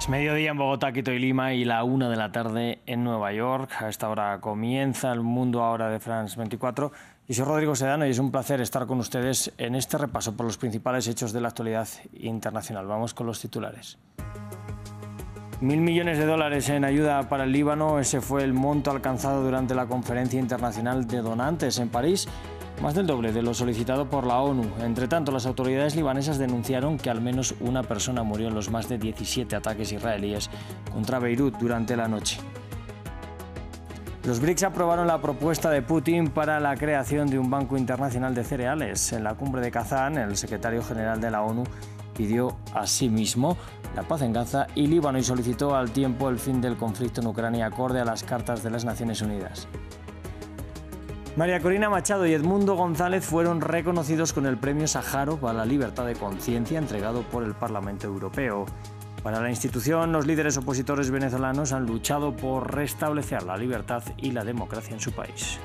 Es mediodía en Bogotá, Quito y Lima y la 1 de la tarde en Nueva York. A esta hora comienza el Mundo Ahora de France 24. Y soy Rodrigo Sedano y es un placer estar con ustedes en este repaso por los principales hechos de la actualidad internacional. Vamos con los titulares. 1.000 millones de dólares en ayuda para el Líbano. Ese fue el monto alcanzado durante la Conferencia Internacional de Donantes en París. Más del doble de lo solicitado por la ONU. Entre tanto, las autoridades libanesas denunciaron que al menos una persona murió en los más de 17 ataques israelíes contra Beirut durante la noche. Los BRICS aprobaron la propuesta de Putin para la creación de un banco internacional de cereales. En la cumbre de Kazán, el secretario general de la ONU pidió asimismo la paz en Gaza y Líbano y solicitó al tiempo el fin del conflicto en Ucrania acorde a las cartas de las Naciones Unidas. María Corina Machado y Edmundo González fueron reconocidos con el Premio Sájarov a la libertad de conciencia entregado por el Parlamento Europeo. Para la institución, los líderes opositores venezolanos han luchado por restablecer la libertad y la democracia en su país.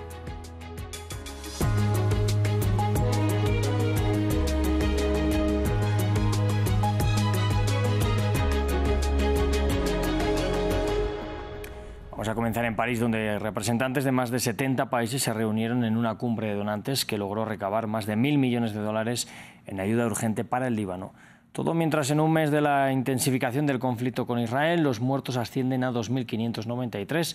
Vamos a comenzar en París, donde representantes de más de 70 países se reunieron en una cumbre de donantes que logró recabar más de 1.000 millones de dólares en ayuda urgente para el Líbano. Todo mientras en un mes de la intensificación del conflicto con Israel, los muertos ascienden a 2.593.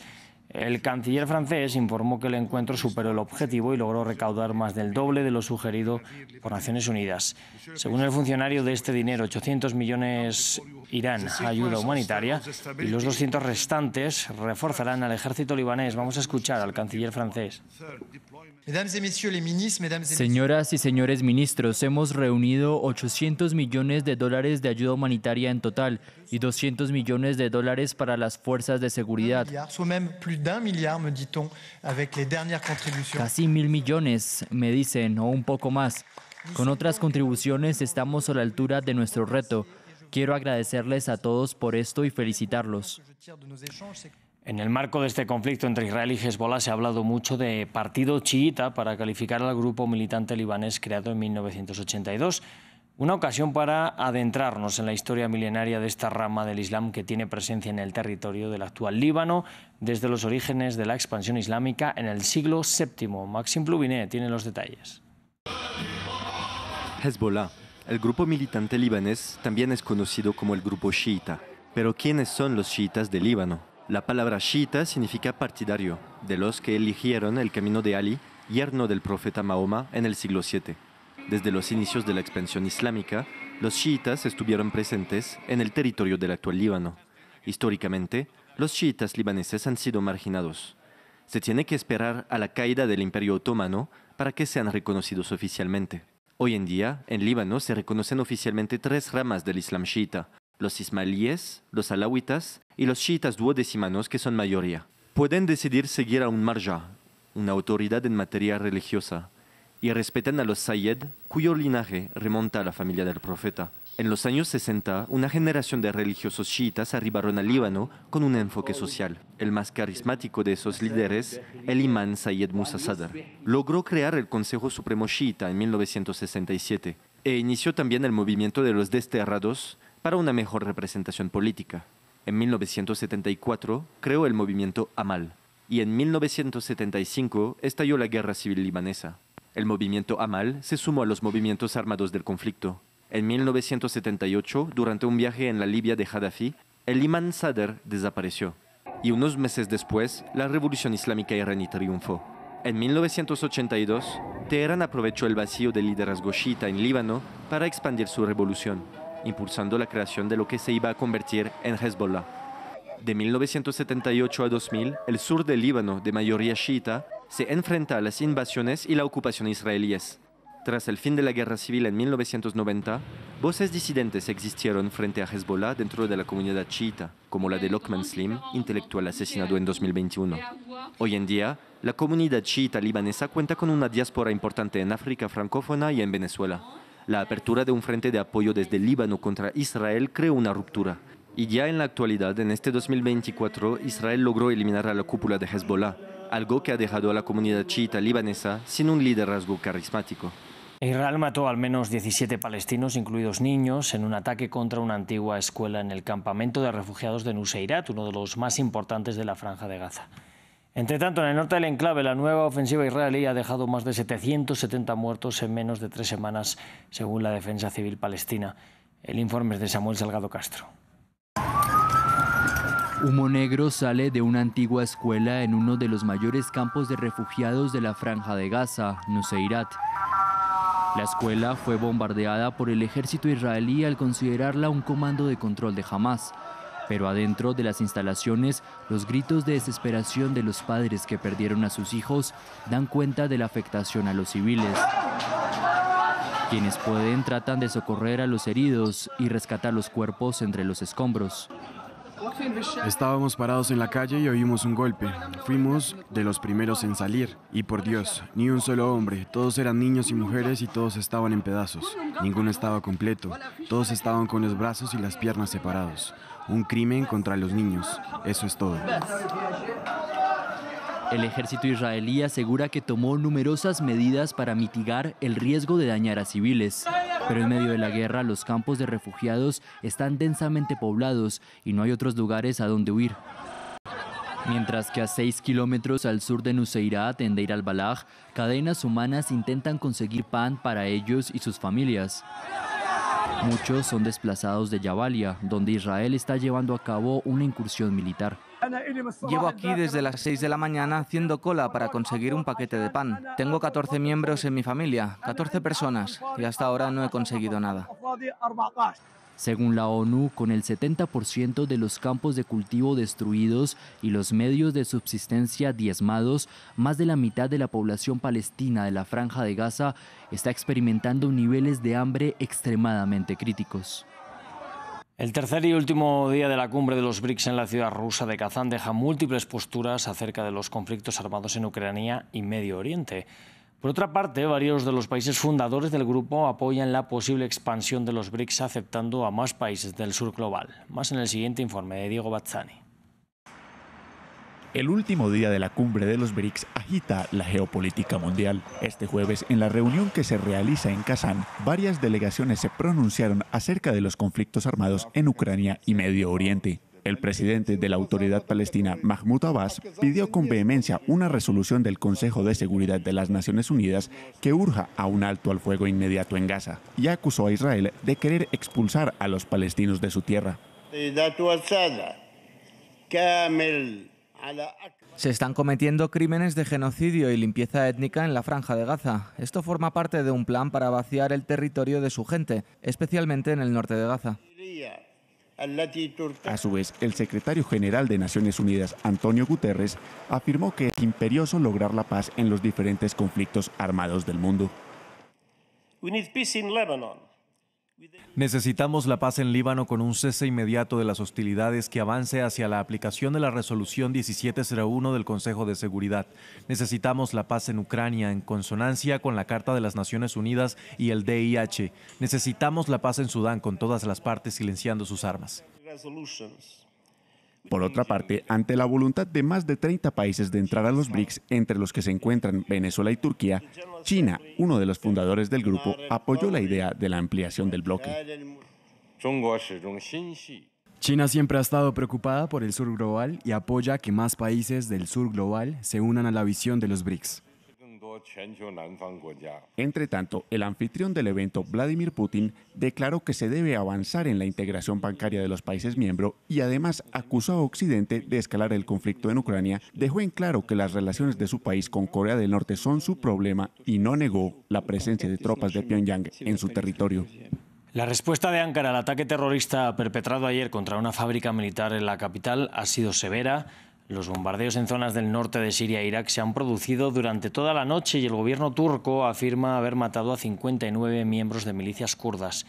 El canciller francés informó que el encuentro superó el objetivo y logró recaudar más del doble de lo sugerido por Naciones Unidas. Según el funcionario, de este dinero, 800 millones irán a ayuda humanitaria y los 200 restantes reforzarán al ejército libanés. Vamos a escuchar al canciller francés. Señoras y señores ministros, hemos reunido 800 millones de dólares de ayuda humanitaria en total y 200 millones de dólares para las fuerzas de seguridad. Casi 1.000 millones, me dicen, o un poco más. Con otras contribuciones estamos a la altura de nuestro reto. Quiero agradecerles a todos por esto y felicitarlos. En el marco de este conflicto entre Israel y Hezbollah se ha hablado mucho de partido chiita para calificar al grupo militante libanés creado en 1982. Una ocasión para adentrarnos en la historia milenaria de esta rama del Islam que tiene presencia en el territorio del actual Líbano desde los orígenes de la expansión islámica en el siglo VII. Maxime Plubinet tiene los detalles. Hezbollah, el grupo militante libanés, también es conocido como el grupo chiita. Pero ¿quiénes son los chiitas de Líbano? La palabra chiita significa partidario, de los que eligieron el camino de Ali, yerno del profeta Mahoma, en el siglo VII. Desde los inicios de la expansión islámica, los chiitas estuvieron presentes en el territorio del actual Líbano. Históricamente, los chiitas libaneses han sido marginados. Se tiene que esperar a la caída del Imperio Otomano para que sean reconocidos oficialmente. Hoy en día, en Líbano se reconocen oficialmente 3 ramas del Islam chiita: los ismailíes, los alawitas y los chiitas duodecimanos, que son mayoría. Pueden decidir seguir a un marja, una autoridad en materia religiosa, y respetan a los Sayyed, cuyo linaje remonta a la familia del profeta. En los años 60, una generación de religiosos chiitas arribaron al Líbano con un enfoque social. El más carismático de esos líderes, el imán Sayyed Musa Sadr, logró crear el Consejo Supremo Chiita en 1967 e inició también el movimiento de los desterrados para una mejor representación política. En 1974 creó el movimiento Amal y en 1975 estalló la Guerra Civil Libanesa. El movimiento Amal se sumó a los movimientos armados del conflicto. En 1978, durante un viaje en la Libia de Gaddafi, el imán Sadr desapareció. Y unos meses después, la revolución islámica iraní triunfó. En 1982, Teherán aprovechó el vacío del liderazgo chiita en Líbano para expandir su revolución, impulsando la creación de lo que se iba a convertir en Hezbollah. De 1978 a 2000, el sur del Líbano, de mayoría chiita, se enfrenta a las invasiones y la ocupación israelíes. Tras el fin de la guerra civil en 1990, voces disidentes existieron frente a Hezbollah dentro de la comunidad chiita, como la de Lokman Slim, intelectual asesinado en 2021. Hoy en día, la comunidad chiita libanesa cuenta con una diáspora importante en África francófona y en Venezuela. La apertura de un frente de apoyo desde el Líbano contra Israel creó una ruptura. Y ya en la actualidad, en este 2024, Israel logró eliminar a la cúpula de Hezbollah, algo que ha dejado a la comunidad chiita libanesa sin un liderazgo carismático. Israel mató al menos 17 palestinos, incluidos niños, en un ataque contra una antigua escuela en el campamento de refugiados de Nuseirat, uno de los más importantes de la Franja de Gaza. Entre tanto, en el norte del enclave, la nueva ofensiva israelí ha dejado más de 770 muertos en menos de 3 semanas, según la Defensa Civil Palestina. El informe es de Samuel Salgado Castro. Humo negro sale de una antigua escuela en uno de los mayores campos de refugiados de la Franja de Gaza, Nuseirat. La escuela fue bombardeada por el ejército israelí al considerarla un comando de control de Hamás. Pero adentro de las instalaciones, los gritos de desesperación de los padres que perdieron a sus hijos dan cuenta de la afectación a los civiles. Quienes pueden tratan de socorrer a los heridos y rescatar los cuerpos entre los escombros. Estábamos parados en la calle y oímos un golpe. Fuimos de los primeros en salir. Y por Dios, ni un solo hombre. Todos eran niños y mujeres y todos estaban en pedazos. Ninguno estaba completo. Todos estaban con los brazos y las piernas separados. Un crimen contra los niños. Eso es todo. El ejército israelí asegura que tomó numerosas medidas para mitigar el riesgo de dañar a civiles. Pero en medio de la guerra, los campos de refugiados están densamente poblados y no hay otros lugares a donde huir. Mientras que a 6 kilómetros al sur de Nuseirat, en Deir al-Balah, cadenas humanas intentan conseguir pan para ellos y sus familias. Muchos son desplazados de Jabalia, donde Israel está llevando a cabo una incursión militar. Llevo aquí desde las 6 de la mañana haciendo cola para conseguir un paquete de pan. Tengo 14 miembros en mi familia, 14 personas, y hasta ahora no he conseguido nada. Según la ONU, con el 70% de los campos de cultivo destruidos y los medios de subsistencia diezmados, más de la mitad de la población palestina de la Franja de Gaza está experimentando niveles de hambre extremadamente críticos. El tercer y último día de la cumbre de los BRICS en la ciudad rusa de Kazán deja múltiples posturas acerca de los conflictos armados en Ucrania y Medio Oriente. Por otra parte, varios de los países fundadores del grupo apoyan la posible expansión de los BRICS aceptando a más países del sur global. Más en el siguiente informe de Diego Bazzani. El último día de la cumbre de los BRICS agita la geopolítica mundial. Este jueves, en la reunión que se realiza en Kazán, varias delegaciones se pronunciaron acerca de los conflictos armados en Ucrania y Medio Oriente. El presidente de la Autoridad Palestina, Mahmoud Abbas, pidió con vehemencia una resolución del Consejo de Seguridad de las Naciones Unidas que urja a un alto al fuego inmediato en Gaza y acusó a Israel de querer expulsar a los palestinos de su tierra. Se están cometiendo crímenes de genocidio y limpieza étnica en la Franja de Gaza. Esto forma parte de un plan para vaciar el territorio de su gente, especialmente en el norte de Gaza. A su vez, el secretario general de Naciones Unidas, Antonio Guterres, afirmó que es imperioso lograr la paz en los diferentes conflictos armados del mundo. Necesitamos la paz en Líbano con un cese inmediato de las hostilidades que avance hacia la aplicación de la resolución 1701 del Consejo de Seguridad. Necesitamos la paz en Ucrania en consonancia con la Carta de las Naciones Unidas y el DIH. Necesitamos la paz en Sudán con todas las partes silenciando sus armas. Por otra parte, ante la voluntad de más de 30 países de entrar a los BRICS, entre los que se encuentran Venezuela y Turquía, China, uno de los fundadores del grupo, apoyó la idea de la ampliación del bloque. China siempre ha estado preocupada por el sur global y apoya que más países del sur global se unan a la visión de los BRICS. Entre tanto, el anfitrión del evento, Vladimir Putin, declaró que se debe avanzar en la integración bancaria de los países miembros y además acusó a Occidente de escalar el conflicto en Ucrania, dejó en claro que las relaciones de su país con Corea del Norte son su problema y no negó la presencia de tropas de Pyongyang en su territorio. La respuesta de Ankara al ataque terrorista perpetrado ayer contra una fábrica militar en la capital ha sido severa. Los bombardeos en zonas del norte de Siria e Irak se han producido durante toda la noche y el gobierno turco afirma haber matado a 59 miembros de milicias kurdas.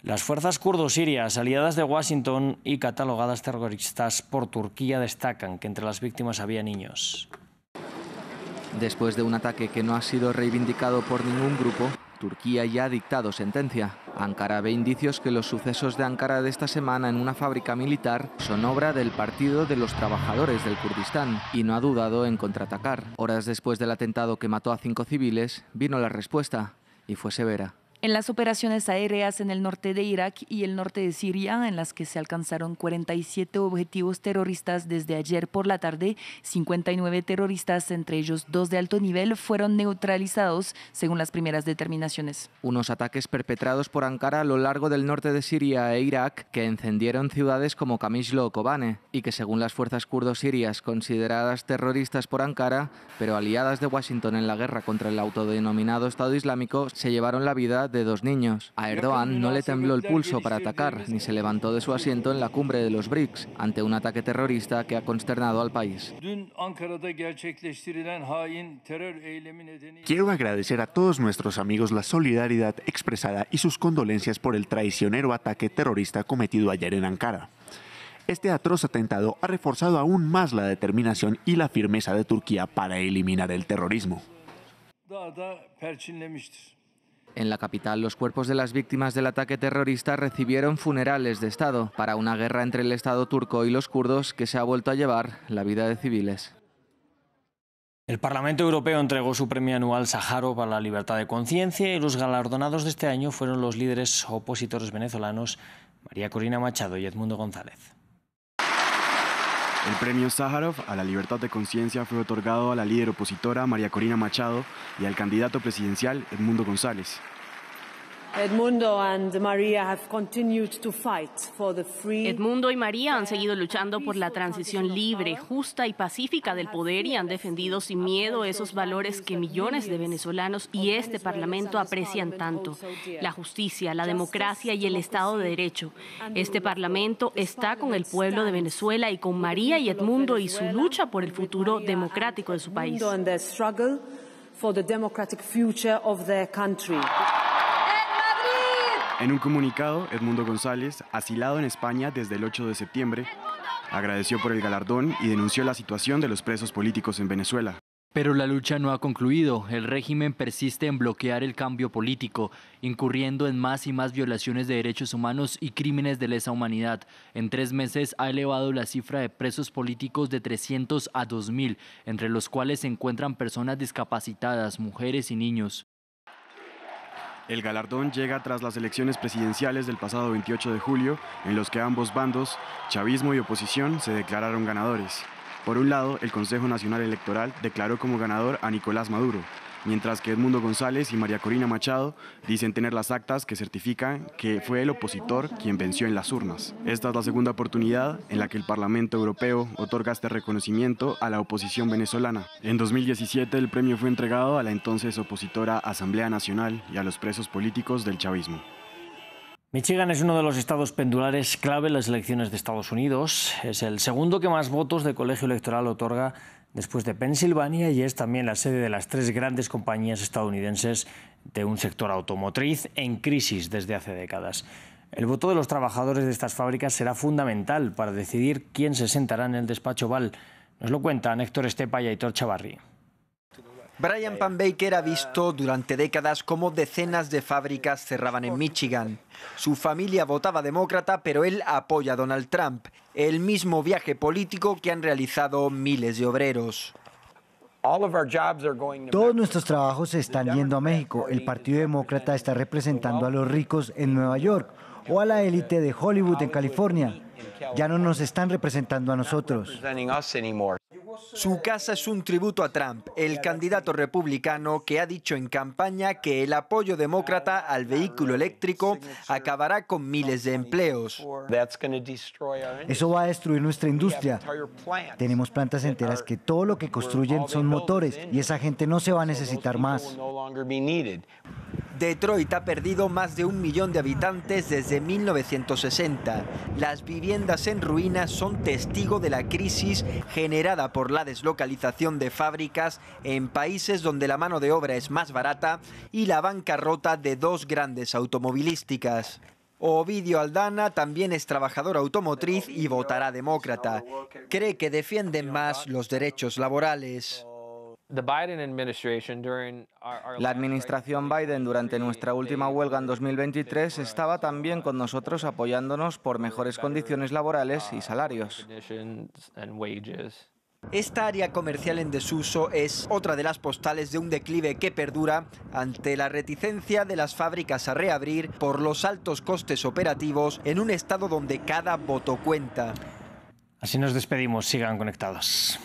Las fuerzas kurdo-sirias, aliadas de Washington y catalogadas terroristas por Turquía, destacan que entre las víctimas había niños. Después de un ataque que no ha sido reivindicado por ningún grupo, Turquía ya ha dictado sentencia. Ankara ve indicios que los sucesos de Ankara de esta semana en una fábrica militar son obra del Partido de los Trabajadores del Kurdistán y no ha dudado en contraatacar. Horas después del atentado que mató a 5 civiles, vino la respuesta. y fue severa. En las operaciones aéreas en el norte de Irak y el norte de Siria, en las que se alcanzaron 47 objetivos terroristas desde ayer por la tarde, 59 terroristas, entre ellos 2 de alto nivel, fueron neutralizados, según las primeras determinaciones. Unos ataques perpetrados por Ankara a lo largo del norte de Siria e Irak que encendieron ciudades como Qamishlo o Kobane y que, según las fuerzas kurdos sirias consideradas terroristas por Ankara, pero aliadas de Washington en la guerra contra el autodenominado Estado Islámico, se llevaron la vida de 2 niños. A Erdogan no le tembló el pulso para atacar, ni se levantó de su asiento en la cumbre de los BRICS, ante un ataque terrorista que ha consternado al país. Quiero agradecer a todos nuestros amigos la solidaridad expresada y sus condolencias por el traicionero ataque terrorista cometido ayer en Ankara. Este atroz atentado ha reforzado aún más la determinación y la firmeza de Turquía para eliminar el terrorismo. En la capital, los cuerpos de las víctimas del ataque terrorista recibieron funerales de Estado para una guerra entre el Estado turco y los kurdos que se ha vuelto a llevar la vida de civiles. El Parlamento Europeo entregó su premio anual Sájarov a la libertad de conciencia y los galardonados de este año fueron los líderes opositores venezolanos María Corina Machado y Edmundo González. El premio Sájarov a la libertad de conciencia fue otorgado a la líder opositora María Corina Machado y al candidato presidencial Edmundo González. Edmundo y María han seguido luchando por la transición libre, justa y pacífica del poder y han defendido sin miedo esos valores que millones de venezolanos y este Parlamento aprecian tanto: la justicia, la democracia y el Estado de Derecho. Este Parlamento está con el pueblo de Venezuela y con María y Edmundo y su lucha por el futuro democrático de su país. En un comunicado, Edmundo González, asilado en España desde el 8 de septiembre, agradeció por el galardón y denunció la situación de los presos políticos en Venezuela. Pero la lucha no ha concluido. El régimen persiste en bloquear el cambio político, incurriendo en más y más violaciones de derechos humanos y crímenes de lesa humanidad. En 3 meses ha elevado la cifra de presos políticos de 300 a 2.000, entre los cuales se encuentran personas discapacitadas, mujeres y niños. El galardón llega tras las elecciones presidenciales del pasado 28 de julio, en los que ambos bandos, chavismo y oposición, se declararon ganadores. Por un lado, el Consejo Nacional Electoral declaró como ganador a Nicolás Maduro, mientras que Edmundo González y María Corina Machado dicen tener las actas que certifican que fue el opositor quien venció en las urnas. Esta es la segunda oportunidad en la que el Parlamento Europeo otorga este reconocimiento a la oposición venezolana. En 2017 el premio fue entregado a la entonces opositora Asamblea Nacional y a los presos políticos del chavismo. Michigan es uno de los estados pendulares clave en las elecciones de Estados Unidos. Es el segundo que más votos de colegio electoral otorga después de Pensilvania y es también la sede de las 3 grandes compañías estadounidenses de un sector automotriz en crisis desde hace décadas. El voto de los trabajadores de estas fábricas será fundamental para decidir quién se sentará en el despacho Oval. Nos lo cuentan Héctor Estepa y Aitor Chavarri. Brian Panbaker ha visto durante décadas cómo decenas de fábricas cerraban en Michigan. Su familia votaba demócrata, pero él apoya a Donald Trump, el mismo viaje político que han realizado miles de obreros. Todos nuestros trabajos se están yendo a México. El Partido Demócrata está representando a los ricos en Nueva York o a la élite de Hollywood en California. Ya no nos están representando a nosotros. Su casa es un tributo a Trump, el candidato republicano que ha dicho en campaña que el apoyo demócrata al vehículo eléctrico acabará con miles de empleos. Eso va a destruir nuestra industria. Tenemos plantas enteras que todo lo que construyen son motores y esa gente no se va a necesitar más. Detroit ha perdido más de 1 millón de habitantes desde 1960. Las viviendas en ruinas son testigo de la crisis generada por la deslocalización de fábricas en países donde la mano de obra es más barata y la bancarrota de 2 grandes automovilísticas. Ovidio Aldana también es trabajador automotriz y votará demócrata. Cree que defienden más los derechos laborales. La administración Biden durante nuestra última huelga en 2023 estaba también con nosotros apoyándonos por mejores condiciones laborales y salarios. Esta área comercial en desuso es otra de las postales de un declive que perdura ante la reticencia de las fábricas a reabrir por los altos costes operativos en un estado donde cada voto cuenta. Así nos despedimos, sigan conectados.